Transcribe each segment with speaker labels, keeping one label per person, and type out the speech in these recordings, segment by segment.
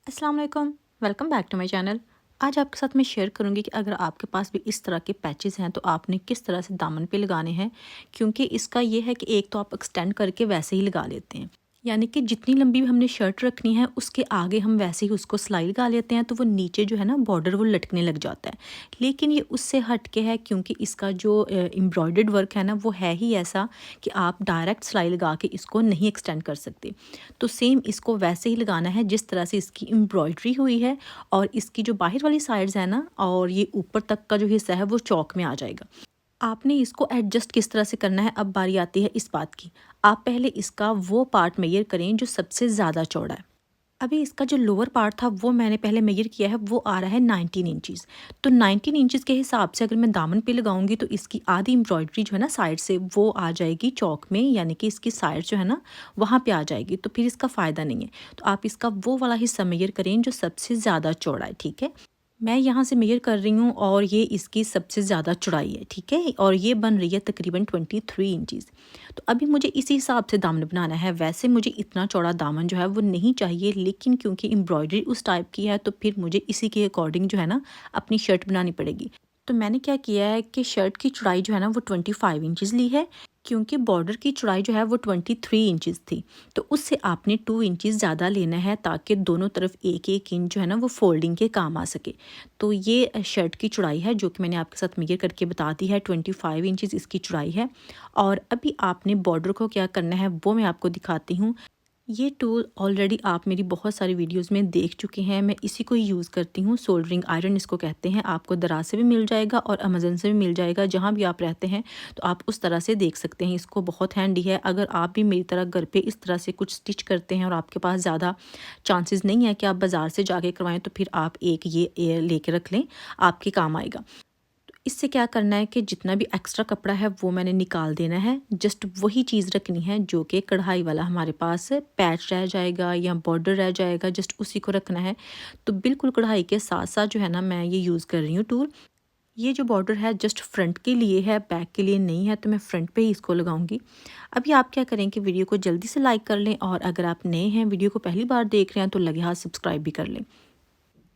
Speaker 1: अस्सलाम वालेकुम, welcome back to my channel. आज आपके साथ मैं शेयर करूंगी कि अगर आपके पास भी इस तरह के पैचेस हैं तो आपने किस तरह से दामन पे लगाने हैं। क्योंकि इसका ये है कि एक तो आप एक्सटेंड करके वैसे ही लगा लेते हैं, यानी कि जितनी लंबी भी हमने शर्ट रखनी है उसके आगे हम वैसे ही उसको सिलाई लगा लेते हैं, तो वो नीचे जो है ना बॉर्डर वो लटकने लग जाता है। लेकिन ये उससे हट के है, क्योंकि इसका जो एम्ब्रॉयडर्ड वर्क है ना वो है ही ऐसा कि आप डायरेक्ट सिलाई लगा के इसको नहीं एक्सटेंड कर सकते। तो सेम इसको वैसे ही लगाना है जिस तरह से इसकी एम्ब्रॉयडरी हुई है, और इसकी जो बाहर वाली साइड्स है ना और ये ऊपर तक का जो हिस्सा है वो चौक में आ जाएगा। आपने इसको एडजस्ट किस तरह से करना है, अब बारी आती है इस बात की। आप पहले इसका वो पार्ट मेजर करें जो सबसे ज़्यादा चौड़ा है। अभी इसका जो लोअर पार्ट था वो मैंने पहले मेजर किया है, वो आ रहा है 19 इंचज़। तो 19 इंचज़ के हिसाब से अगर मैं दामन पे लगाऊंगी तो इसकी आधी एम्ब्रॉयडरी जो है ना साइड से वो आ जाएगी चौक में, यानी कि इसकी साइड जो है ना वहाँ पे आ जाएगी, तो फिर इसका फ़ायदा नहीं है। तो आप इसका वो वाला हिस्सा मेजर करें जो सबसे ज़्यादा चौड़ा है, ठीक है। मैं यहाँ से मेजर कर रही हूँ और ये इसकी सबसे ज़्यादा चौड़ाई है, ठीक है, और ये बन रही है तकरीबन 23 इंचज़। तो अभी मुझे इसी हिसाब से दामन बनाना है। वैसे मुझे इतना चौड़ा दामन जो है वो नहीं चाहिए, लेकिन क्योंकि एम्ब्रॉयडरी उस टाइप की है तो फिर मुझे इसी के अकॉर्डिंग जो है ना अपनी शर्ट बनानी पड़ेगी। तो मैंने क्या किया है कि शर्ट की चौड़ाई जो है ना वो 25 इंचज़ ली है, क्योंकि बॉर्डर की चौड़ाई जो है वो 23 इंचज़ थी। तो उससे आपने 2 इंचज़ ज़्यादा लेना है ताकि दोनों तरफ एक एक इंच जो है ना वो फोल्डिंग के काम आ सके। तो ये शर्ट की चौड़ाई है जो कि मैंने आपके साथ मेजर करके बता दी है, 25 इंचज़ इसकी चौड़ाई है। और अभी आपने बॉर्डर को क्या करना है वो मैं आपको दिखाती हूँ। ये टूल ऑलरेडी आप मेरी बहुत सारी वीडियोस में देख चुके हैं, मैं इसी को ही यूज़ करती हूँ। सोल्डरिंग आयरन इसको कहते हैं। आपको दराज से भी मिल जाएगा और अमेज़न से भी मिल जाएगा, जहाँ भी आप रहते हैं तो आप उस तरह से देख सकते हैं। इसको बहुत हैंडी है। अगर आप भी मेरी तरह घर पे इस तरह से कुछ स्टिच करते हैं और आपके पास ज़्यादा चांसेस नहीं है कि आप बाज़ार से जाके करवाएं, तो फिर आप एक ये लेके रख लें, आपके काम आएगा। इससे क्या करना है कि जितना भी एक्स्ट्रा कपड़ा है वो मैंने निकाल देना है। जस्ट वही चीज़ रखनी है जो कि कढ़ाई वाला हमारे पास पैच रह जाएगा या बॉर्डर रह जाएगा, जस्ट उसी को रखना है। तो बिल्कुल कढ़ाई के साथ साथ जो है ना मैं ये यूज़ कर रही हूँ टूल। ये जो बॉर्डर है जस्ट फ्रंट के लिए है, बैक के लिए नहीं है, तो मैं फ्रंट पे ही इसको लगाऊंगी। अभी आप क्या करें कि वीडियो को जल्दी से लाइक कर लें, और अगर आप नए हैं वीडियो को पहली बार देख रहे हैं तो लगे हाथ सब्सक्राइब भी कर लें।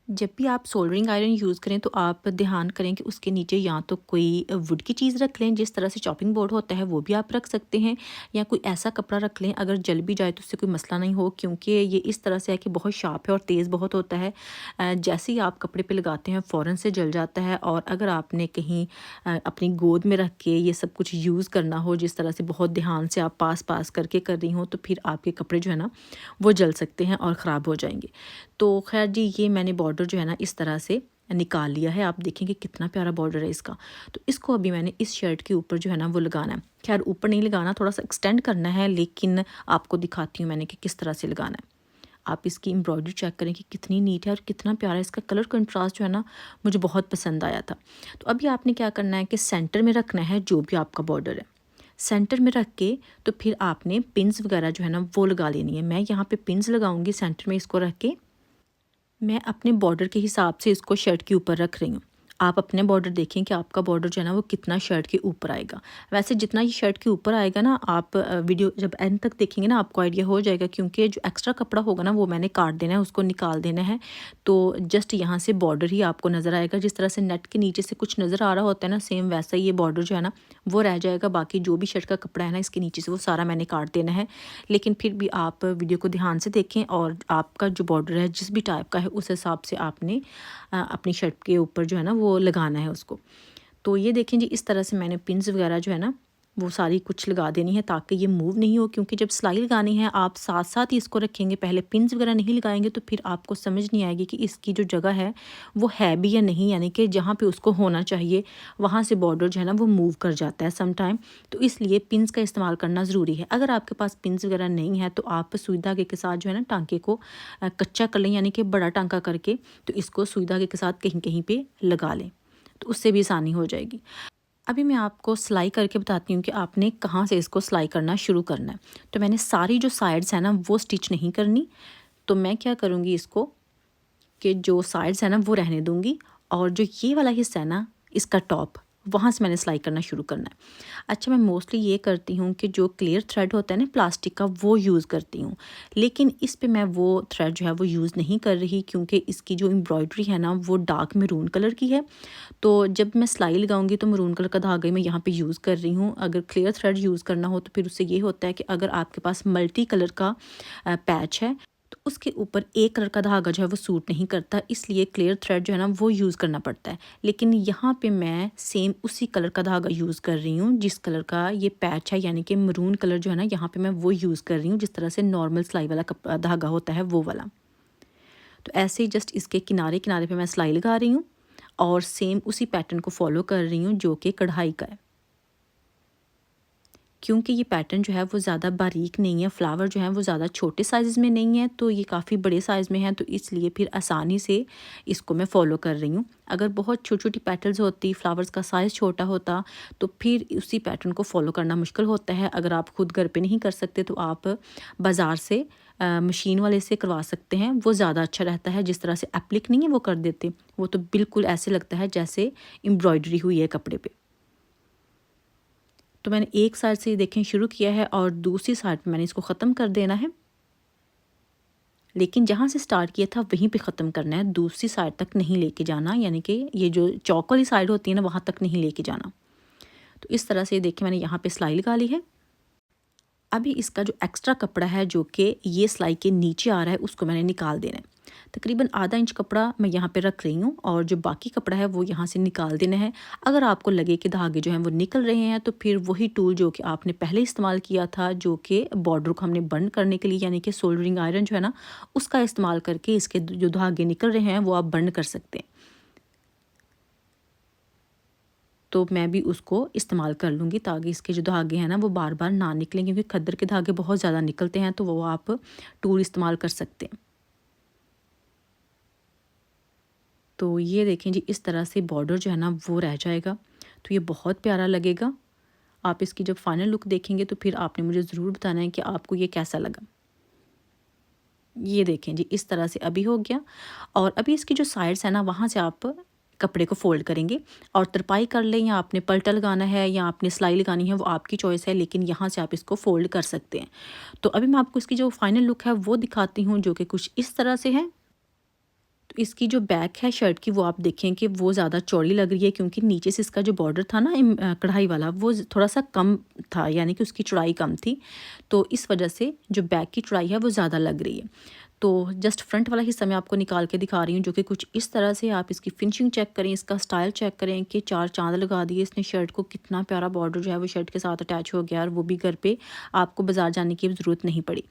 Speaker 1: जब भी आप सोल्डरिंग आयरन यूज़ करें तो आप ध्यान करें कि उसके नीचे या तो कोई वुड की चीज़ रख लें, जिस तरह से चॉपिंग बोर्ड होता है वो भी आप रख सकते हैं, या कोई ऐसा कपड़ा रख लें अगर जल भी जाए तो उससे कोई मसला नहीं हो, क्योंकि ये इस तरह से है कि बहुत शार्प है और तेज़ बहुत होता है। जैसे ही आप कपड़े पे लगाते हैं फ़ौरन से जल जाता है, और अगर आपने कहीं अपनी गोद में रख के ये सब कुछ यूज़ करना हो, जिस तरह से बहुत ध्यान से आप पास पास करके कर रही हो, तो फिर आपके कपड़े जो है ना वो जल सकते हैं और ख़राब हो जाएंगे। तो खैर जी, ये मैंने बॉर्डर जो है ना इस तरह से निकाल लिया है। आप देखेंगे कितना प्यारा बॉर्डर है इसका। तो इसको अभी मैंने इस शर्ट के ऊपर जो है ना वो लगाना है। खैर ऊपर नहीं लगाना, थोड़ा सा एक्सटेंड करना है, लेकिन आपको दिखाती हूँ मैंने कि किस तरह से लगाना है। आप इसकी एम्ब्रॉयडरी चेक करें कि कितनी नीट है और कितना प्यारा इसका कलर कंट्रास्ट जो है ना मुझे बहुत पसंद आया था। तो अभी आपने क्या करना है कि सेंटर में रखना है जो भी आपका बॉर्डर है। सेंटर में रख के तो फिर आपने पिन्स वगैरह जो है ना वो लगा लेनी है। मैं यहाँ पे पिन्स लगाऊंगी सेंटर में, इसको रख के मैं अपने बॉर्डर के हिसाब से इसको शर्ट के ऊपर रख रही हूँ। आप अपने बॉर्डर देखें कि आपका बॉर्डर जो है ना वो कितना शर्ट के ऊपर आएगा। वैसे जितना ये शर्ट के ऊपर आएगा ना, आप वीडियो जब एंड तक देखेंगे ना आपको आइडिया हो जाएगा, क्योंकि जो एक्स्ट्रा कपड़ा होगा ना वो मैंने काट देना है, उसको निकाल देना है। तो जस्ट यहाँ से बॉर्डर ही आपको नज़र आएगा। जिस तरह से नेट के नीचे से कुछ नज़र आ रहा होता है ना, सेम वैसा ही ये बॉर्डर जो है ना वो रह जाएगा। बाकी जो भी शर्ट का कपड़ा है ना इसके नीचे से वो सारा मैंने काट देना है। लेकिन फिर भी आप वीडियो को ध्यान से देखें, और आपका जो बॉर्डर है जिस भी टाइप का है उस हिसाब से आपने अपनी शर्ट के ऊपर जो है ना वो लगाना है उसको। तो ये देखें जी, इस तरह से मैंने पिन्स वगैरह जो है ना वो सारी कुछ लगा देनी है ताकि ये मूव नहीं हो, क्योंकि जब सिलाई लगानी है आप साथ साथ ही इसको रखेंगे, पहले पिन्स वगैरह नहीं लगाएंगे तो फिर आपको समझ नहीं आएगी कि इसकी जो जगह है वो है भी या नहीं, यानी कि जहाँ पे उसको होना चाहिए वहाँ से बॉर्डर जो है ना वो मूव कर जाता है सम टाइम। तो इसलिए पिन्स का इस्तेमाल करना ज़रूरी है। अगर आपके पास पिन्स वगैरह नहीं है तो आप सुई धागे के साथ जो है ना टांके को कच्चा कर लें, यानी कि बड़ा टांका करके तो इसको सुई धागे के साथ कहीं कहीं पे लगा लें, तो उससे भी आसानी हो जाएगी। अभी मैं आपको सिलाई करके बताती हूँ कि आपने कहाँ से इसको सिलाई करना शुरू करना है। तो मैंने सारी जो साइड्स हैं ना वो स्टिच नहीं करनी। तो मैं क्या करूँगी इसको कि जो साइड्स हैं ना वो रहने दूँगी, और जो ये वाला हिस्सा है ना इसका टॉप वहाँ से मैंने सिलाई करना शुरू करना है। अच्छा, मैं मोस्टली ये करती हूँ कि जो क्लियर थ्रेड होता है ना प्लास्टिक का, वो यूज़ करती हूँ, लेकिन इस पे मैं वो थ्रेड जो है वो यूज़ नहीं कर रही, क्योंकि इसकी जो एम्ब्रॉयडरी है ना वो डार्क मैरून कलर की है। तो जब मैं सिलाई लगाऊंगी तो मैरून कलर का धागा मैं यहाँ पे यूज़ कर रही हूँ। अगर क्लियर थ्रेड यूज़ करना हो तो फिर उससे ये होता है कि अगर आपके पास मल्टी कलर का पैच है तो उसके ऊपर एक कलर का धागा जो है वो सूट नहीं करता, इसलिए क्लियर थ्रेड जो है ना वो यूज़ करना पड़ता है। लेकिन यहाँ पे मैं सेम उसी कलर का धागा यूज़ कर रही हूँ जिस कलर का ये पैच है, यानी कि मरून कलर जो है ना यहाँ पे मैं वो यूज़ कर रही हूँ, जिस तरह से नॉर्मल सिलाई वाला धागा होता है वो वाला। तो ऐसे ही जस्ट इसके किनारे किनारे पे मैं सिलाई लगा रही हूँ और सेम उसी पैटर्न को फॉलो कर रही हूँ जो कि कढ़ाई का है। क्योंकि ये पैटर्न जो है वो ज़्यादा बारीक नहीं है, फ्लावर जो है वो ज़्यादा छोटे साइज़ में नहीं है, तो ये काफ़ी बड़े साइज़ में है, तो इसलिए फिर आसानी से इसको मैं फॉलो कर रही हूँ। अगर बहुत छोटी छोटी पेटल्स होती, फ्लावर्स का साइज़ छोटा होता, तो फिर उसी पैटर्न को फॉलो करना मुश्किल होता है। अगर आप खुद घर पे नहीं कर सकते तो आप बाज़ार से मशीन वाले से करवा सकते हैं, वो ज़्यादा अच्छा रहता है। जिस तरह से एप्लिक नहीं है वो कर देते, वो तो बिल्कुल ऐसे लगता है जैसे एम्ब्रॉयडरी हुई है कपड़े पे। तो मैंने एक साइड से देखें शुरू किया है और दूसरी साइड पे मैंने इसको ख़त्म कर देना है, लेकिन जहाँ से स्टार्ट किया था वहीं पे ख़त्म करना है, दूसरी साइड तक नहीं लेके जाना, यानी कि ये जो चौक वाली साइड होती है ना वहाँ तक नहीं लेके जाना। तो इस तरह से देखिए मैंने यहाँ पे सिलाई लगा ली है। अभी इसका जो एक्स्ट्रा कपड़ा है जो कि ये सिलाई के नीचे आ रहा है उसको मैंने निकाल देना है। तकरीबन आधा इंच कपड़ा मैं यहाँ पे रख रही हूँ और जो बाकी कपड़ा है वो यहाँ से निकाल देना है। अगर आपको लगे कि धागे जो हैं वो निकल रहे हैं तो फिर वही टूल जो कि आपने पहले इस्तेमाल किया था, जो कि बॉर्डर को हमने बंद करने के लिए, यानी कि सोल्डरिंग आयरन जो है ना उसका इस्तेमाल करके इसके जो धागे निकल रहे हैं वो आप बंद कर सकते हैं। तो मैं भी उसको इस्तेमाल कर लूँगी ताकि इसके जो धागे हैं ना वो बार बार ना निकलें, क्योंकि खद्दर के धागे बहुत ज़्यादा निकलते हैं, तो वो आप टूल इस्तेमाल कर सकते हैं। तो ये देखें जी, इस तरह से बॉर्डर जो है ना वो रह जाएगा, तो ये बहुत प्यारा लगेगा। आप इसकी जब फाइनल लुक देखेंगे तो फिर आपने मुझे ज़रूर बताना है कि आपको ये कैसा लगा। ये देखें जी, इस तरह से अभी हो गया। और अभी इसकी जो साइड्स है ना वहाँ से आप कपड़े को फोल्ड करेंगे और तरपाई कर लें, या आपने पलटा लगाना है या आपने सिलाई लगानी है वो आपकी चॉइस है, लेकिन यहाँ से आप इसको फोल्ड कर सकते हैं। तो अभी मैं आपको इसकी जो फाइनल लुक है वो दिखाती हूँ, जो कि कुछ इस तरह से है। तो इसकी जो बैक है शर्ट की वो आप देखें कि वो ज़्यादा चौड़ी लग रही है, क्योंकि नीचे से इसका जो बॉर्डर था ना कढ़ाई वाला वो थोड़ा सा कम था, यानी कि उसकी चौड़ाई कम थी, तो इस वजह से जो बैक की चौड़ाई है वो ज़्यादा लग रही है। तो जस्ट फ्रंट वाला हिस्सा मैं आपको निकाल के दिखा रही हूँ, जो कि कुछ इस तरह से। आप इसकी फिनिशिंग चेक करें, इसका स्टाइल चेक करें कि चार चांद लगा दिए इसने शर्ट को, कितना प्यारा बॉर्डर जो है वो शर्ट के साथ अटैच हो गया, और वो भी घर पे आपको बाज़ार जाने की ज़रूरत नहीं पड़ी।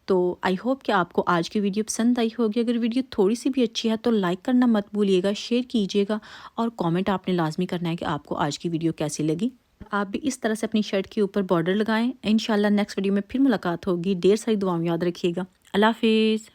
Speaker 1: तो आई होप कि आपको आज की वीडियो पसंद आई होगी। अगर वीडियो थोड़ी सी भी अच्छी है तो लाइक करना मत भूलिएगा, शेयर कीजिएगा और कमेंट आपने लाजमी करना है कि आपको आज की वीडियो कैसी लगी। आप भी इस तरह से अपनी शर्ट के ऊपर बॉर्डर लगाएं। इंशाल्लाह नेक्स्ट वीडियो में फिर मुलाकात होगी। ढेर सारी दुआओं याद रखिएगा। अल्लाह हाफिज़।